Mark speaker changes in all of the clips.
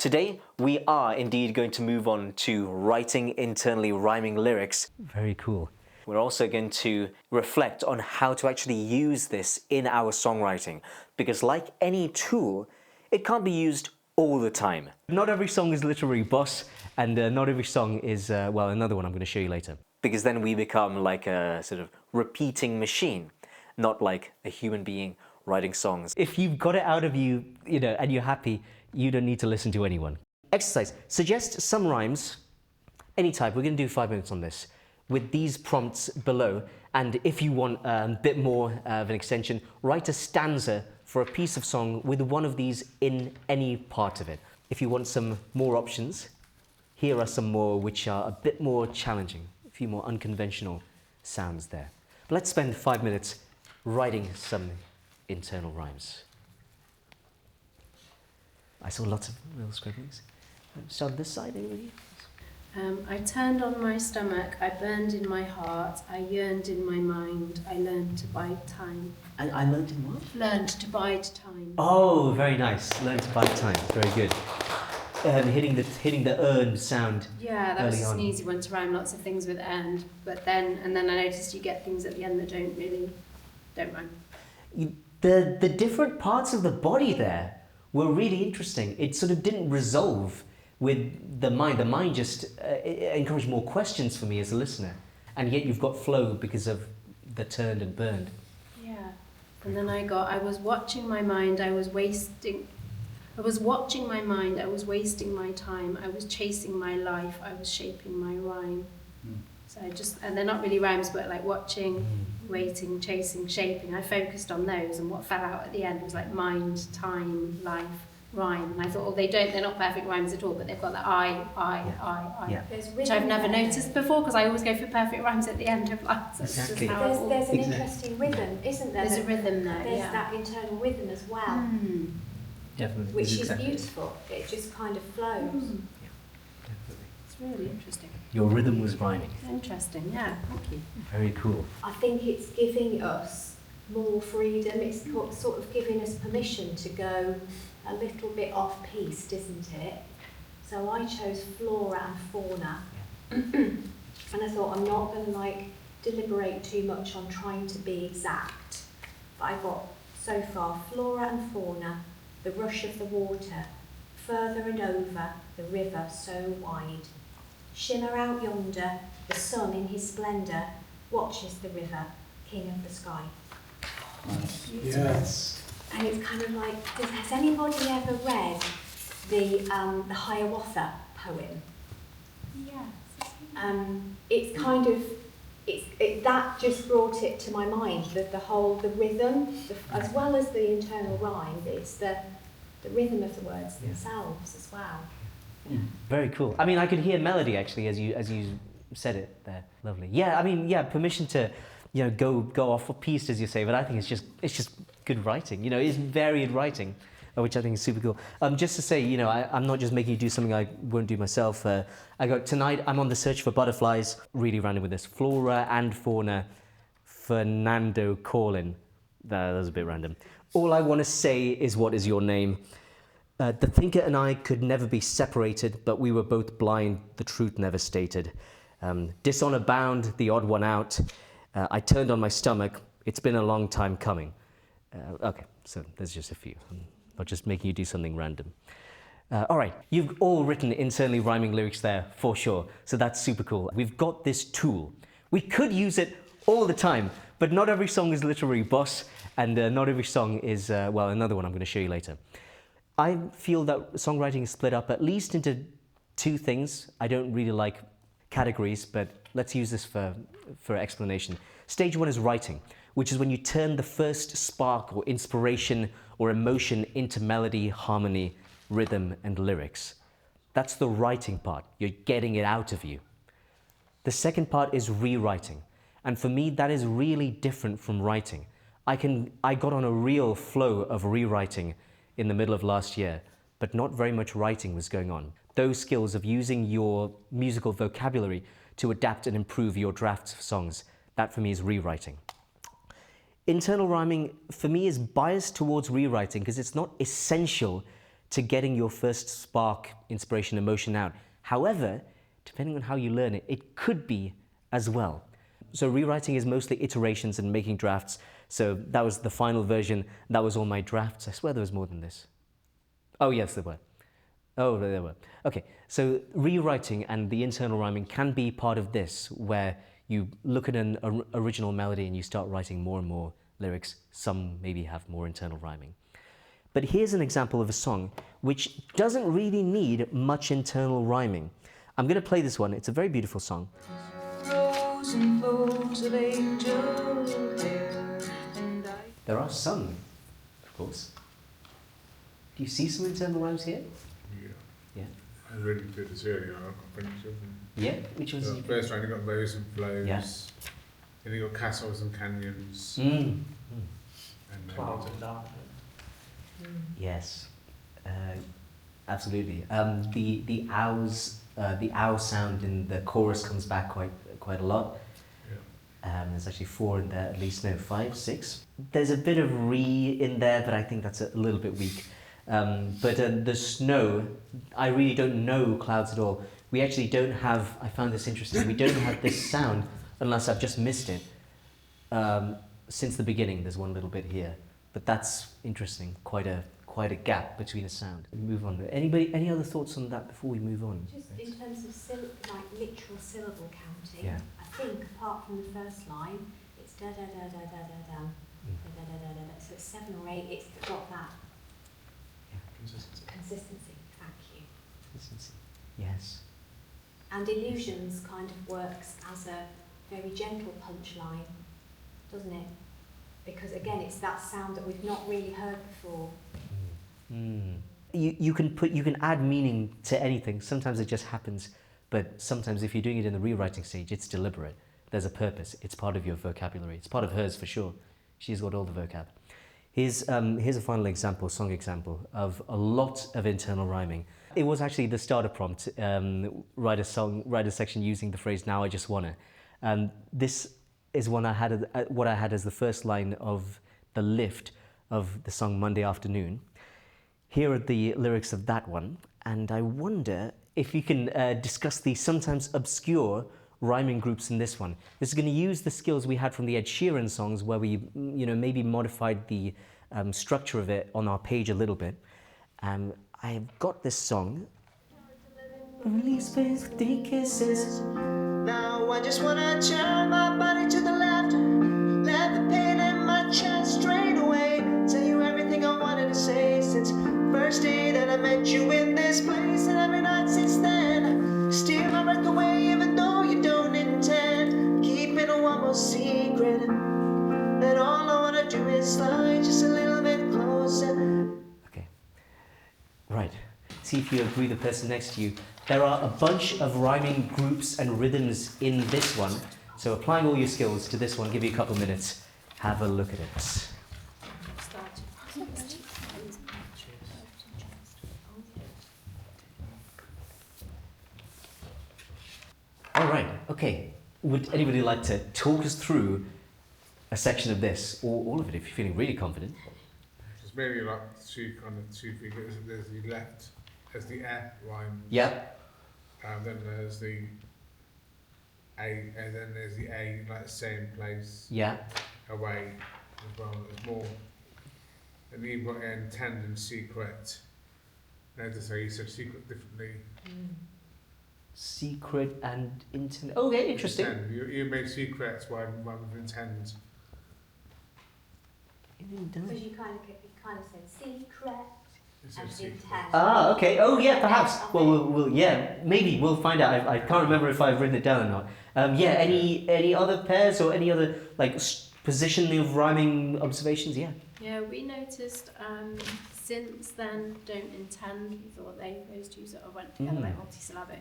Speaker 1: Today, we are indeed going to move on to writing internally rhyming lyrics.
Speaker 2: Very cool.
Speaker 1: We're also going to reflect on how to actually use this in our songwriting, because like any tool, it can't be used all the time.
Speaker 2: Not every song is literary boss, and not every song is, well, another one I'm going to show you later.
Speaker 1: Because then we become like a sort of repeating machine, not like a human being writing songs.
Speaker 2: If you've got it out of you, and you're happy, you don't need to listen to anyone. Exercise. Suggest some rhymes, any type. We're going to do 5 minutes on this, with these prompts below. And if you want a bit more of an extension, write a stanza for a piece of song with one of these in any part of it. If you want some more options, here are some more which are a bit more challenging, a few more unconventional sounds there. But let's spend 5 minutes writing some internal rhymes. I saw lots of little scribblings. Start on this side, anybody?
Speaker 3: I turned on my stomach, I burned in my heart, I yearned in my mind, I learned to bide time.
Speaker 2: And I learned in what?
Speaker 3: Learned to bide time.
Speaker 2: Oh, very nice. Learned to bide time. Very good. Hitting the earned sound.
Speaker 3: Yeah, that was
Speaker 2: early
Speaker 3: just
Speaker 2: on.
Speaker 3: an easy one to rhyme, lots of things with end. But then I noticed you get things at the end that don't rhyme.
Speaker 2: The different parts of the body there were really interesting. It sort of didn't resolve with the mind. The mind just encouraged more questions for me as a listener. And yet you've got flow because of the turned and burned.
Speaker 3: Yeah. And then I was watching my mind, I was wasting my time, I was chasing my life, I was shaping my rhyme. So and they're not really rhymes, but like watching, waiting, chasing, shaping. I focused on those, and what fell out at the end was like mind, time, life, rhyme. And I thought, they're not perfect rhymes at all, but they've got that I.
Speaker 2: Yeah.
Speaker 3: Which I've never noticed before, because I always go for perfect rhymes at the end of lines.
Speaker 2: Exactly.
Speaker 4: There's an interesting rhythm, isn't there?
Speaker 3: There's a rhythm there,
Speaker 4: There's that internal rhythm as well,
Speaker 2: Definitely.
Speaker 4: which is beautiful. It just kind of flows.
Speaker 2: Definitely.
Speaker 3: It's really interesting.
Speaker 2: Your rhythm was rhyming.
Speaker 3: Interesting, yeah. Thank you.
Speaker 2: Very cool.
Speaker 4: I think it's giving us more freedom. It's sort of giving us permission to go a little bit off-piste, isn't it? So I chose flora and fauna. And I thought I'm not going to deliberate too much on trying to be exact. But I got so far flora and fauna, the rush of the water, further and over, the river so wide. Shimmer out yonder, the sun in his splendour watches the river, king of the sky.
Speaker 5: Yes.
Speaker 4: And it's kind of like, has anybody ever read the Hiawatha poem?
Speaker 3: Yes.
Speaker 4: It's kind of, that just brought it to my mind, the rhythm, as well as the internal rhyme, it's the rhythm of the words themselves as well. Yeah.
Speaker 2: Very cool. I mean, I could hear melody actually as you said it there. Lovely. Yeah, I mean, permission to, go off piste as you say, but I think it's just good writing. It's varied writing, which I think is super cool. Just to say, I'm not just making you do something I won't do myself. Tonight I'm on the search for butterflies. Really random with this. Flora and fauna. Fernando Corlin. That was a bit random. All I want to say is, what is your name? The thinker and I could never be separated, but we were both blind, the truth never stated. Dishonor bound, the odd one out. I turned on my stomach, it's been a long time coming. Okay, so there's just a few. I'm not just making you do something random. All right, you've all written internally rhyming lyrics there, for sure, so that's super cool. We've got this tool. We could use it all the time, but not every song is literary boss, and not every song is, another one I'm going to show you later. I feel that songwriting is split up at least into two things. I don't really like categories, but let's use this for explanation. Stage one is writing, which is when you turn the first spark or inspiration or emotion into melody, harmony, rhythm, and lyrics. That's the writing part. You're getting it out of you. The second part is rewriting. And for me, that is really different from writing. I got on a real flow of rewriting in the middle of last year, but not very much writing was going on. Those skills of using your musical vocabulary to adapt and improve your drafts of songs, that for me is rewriting. Internal rhyming, for me, is biased towards rewriting because it's not essential to getting your first spark, inspiration, emotion out. However, depending on how you learn it, it could be as well. So rewriting is mostly iterations and making drafts. So that was the final version. That was all my drafts. I swear there was more than this. Oh, yes, there were. Oh, there were. Okay, so rewriting and the internal rhyming can be part of this, where you look at an original melody and you start writing more and more lyrics. Some maybe have more internal rhyming. But here's an example of a song which doesn't really need much internal rhyming. I'm going to play this one. It's a very beautiful song. And flows of angel hair. There are some, of course. Do you see some internal rhymes here?
Speaker 5: Yeah.
Speaker 2: Yeah.
Speaker 5: I really did this earlier. I think so.
Speaker 2: Yeah. Which ones?
Speaker 5: The first round you got rows and flows.
Speaker 2: Yeah.
Speaker 5: Then you got castles and canyons.
Speaker 2: Mm.
Speaker 5: And
Speaker 6: Clouds and dark.
Speaker 2: Yes. Absolutely. The ow sound in the chorus comes back quite a lot. There's actually 4 in there, at least, no, 5, 6. There's a bit of re in there, but I think that's a little bit weak. But the snow, I really don't know clouds at all. We actually don't have, I found this interesting, we don't have this sound, unless I've just missed it. Since the beginning, there's one little bit here. But that's interesting, quite a gap between a sound. We move on. Any other thoughts on that before we move on?
Speaker 4: Just in terms of literal syllable counting,
Speaker 2: Yeah.
Speaker 4: I think apart from the first line, it's da da da da da da da, da da da da da. So it's 7 or 8. It's got that consistency. Thank you.
Speaker 2: Consistency. Yes.
Speaker 4: And illusions kind of works as a very gentle punchline, doesn't it? Because again, it's that sound that we've not really heard before.
Speaker 2: Mm. You can add meaning to anything. Sometimes it just happens, but sometimes if you're doing it in the rewriting stage, it's deliberate. There's a purpose. It's part of your vocabulary. It's part of hers for sure. She's got all the vocab. Here's a final example, song example, of a lot of internal rhyming. It was actually the starter prompt, write a section using the phrase, now I just wanna. This is what I had as the first line of the lift of the song Monday Afternoon. Here are the lyrics of that one, and I wonder if you can discuss the sometimes obscure rhyming groups in this one. This is going to use the skills we had from the Ed Sheeran songs, where we, maybe modified the structure of it on our page a little bit. I've got this song. Release space with the kisses. Now I just wanna turn my body to the left, let the pain in my chest drain away. Tell you everything I wanted to say since first day that I met you in this place, and every night since then. Steal my breath away even though you don't intend. Keeping one more secret, and all I wanna do is slide just a little bit closer. Okay, right. See if you agree with the person next to you. There are a bunch of rhyming groups and rhythms in this one. So applying all your skills to this one, give you a couple minutes. Have a look at it. All right, okay. Would anybody like to talk us through a section of this, or all of it if you're feeling really confident?
Speaker 5: It's maybe like two figures. There's the left, there's the F rhyme.
Speaker 2: Yeah.
Speaker 5: Then there's the A, and then there's the A, like same place.
Speaker 2: Yeah.
Speaker 5: Away as well. There's more. And then you've got intend and secret. And as I say, you said secret differently.
Speaker 2: Secret and intend. Okay, interesting.
Speaker 5: Intend. You made secrets rather than intend.
Speaker 4: Because you kind of said secret and intend.
Speaker 2: Ah, okay. Oh, yeah, perhaps. Well, we'll yeah, maybe we'll find out. I can't remember if I've written it down or not. Yeah. Any other pairs or any other positioning of rhyming observations? Yeah.
Speaker 3: Yeah, we noticed since then don't intend. We thought those two sort of went together like multisyllabic.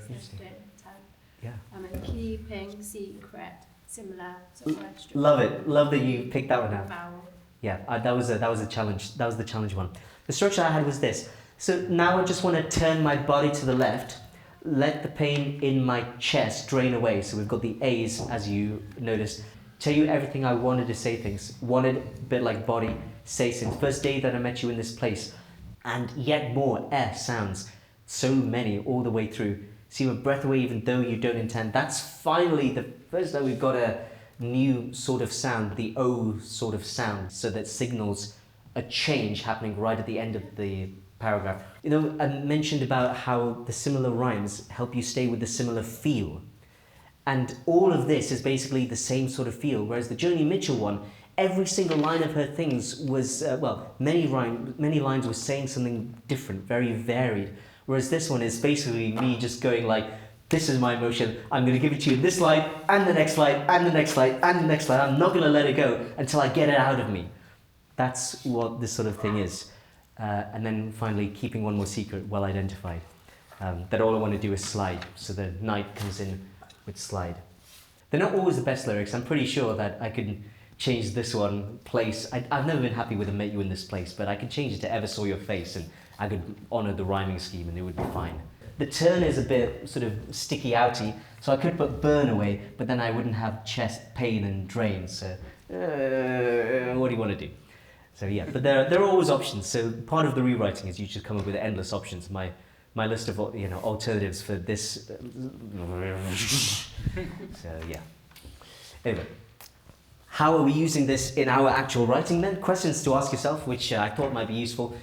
Speaker 3: Since don't intend.
Speaker 2: Yeah.
Speaker 3: And keeping secret similar sort of word structure.
Speaker 2: Love it. Love that you picked that one out.
Speaker 3: Vowel.
Speaker 2: Yeah, that was a challenge. That was the challenge one. The structure I had was this. So now I just want to turn my body to the left, let the pain in my chest drain away. So we've got the A's, as you noticed. Tell you everything I wanted to say things. Wanted, a bit like body, say things. First day that I met you in this place. and yet more sounds, so many all the way through. See, with breath away even though you don't intend, that's finally the first time we've got a new sort of sound, the O sort of sound, so that signals a change happening right at the end of the paragraph. You know, I mentioned about how the similar rhymes help you stay with the similar feel. And all of this is basically the same sort of feel, whereas the Joni Mitchell one, every single line of her things was, many lines were saying something different, very varied. Whereas this one is basically me just going like, this is my emotion, I'm going to give it to you in this line, and the next line, and the next line, and the next line. I'm not going to let it go until I get it out of me. That's what this sort of thing is. And then finally, keeping one more secret, well identified. That all I want to do is slide, so the night comes in with slide. They're not always the best lyrics. I'm pretty sure that I could change this one, place. I've never been happy with a met you in this place, but I could change it to ever saw your face, and I could honour the rhyming scheme and it would be fine. The turn is a bit sort of sticky outy, so I could put burn away, but then I wouldn't have chest pain and drain, so what do you want to do? So yeah, but there are always options. So part of the rewriting is you just come up with endless options. My list of alternatives for this. So yeah. Anyway, how are we using this in our actual writing then? Questions to ask yourself, which I thought might be useful.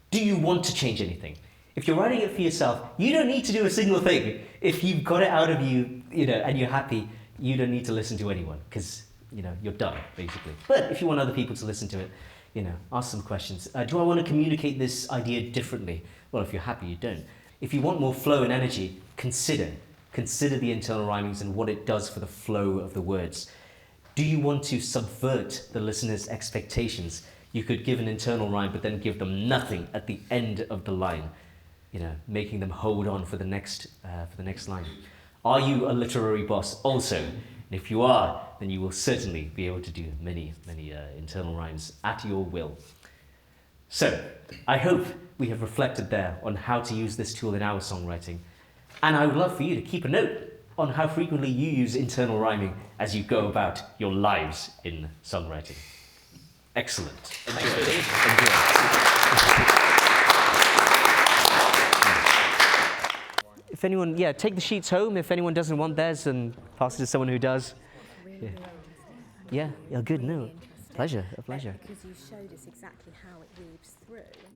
Speaker 2: Do you want to change anything? If you're writing it for yourself, you don't need to do a single thing. If you've got it out of you, and you're happy, you don't need to listen to anyone because you're done basically. But if you want other people to listen to it, ask some questions. Do I want to communicate this idea differently? Well, if you're happy, you don't. If you want more flow and energy, consider the internal rhymings and what it does for the flow of the words. Do you want to subvert the listener's expectations? You could give an internal rhyme, but then give them nothing at the end of the line, making them hold on for the next line. Are you a literary boss also? And if you are, then you will certainly be able to do many internal rhymes at your will. So, I hope we have reflected there on how to use this tool in our songwriting. And I would love for you to keep a note on how frequently you use internal rhyming as you go about your lives in songwriting. Excellent. Enjoy. If anyone, take the sheets home. If anyone doesn't want theirs, and pass it to someone who does. Yeah, good. No, pleasure. A pleasure.
Speaker 6: Because you showed us exactly how it weaves through.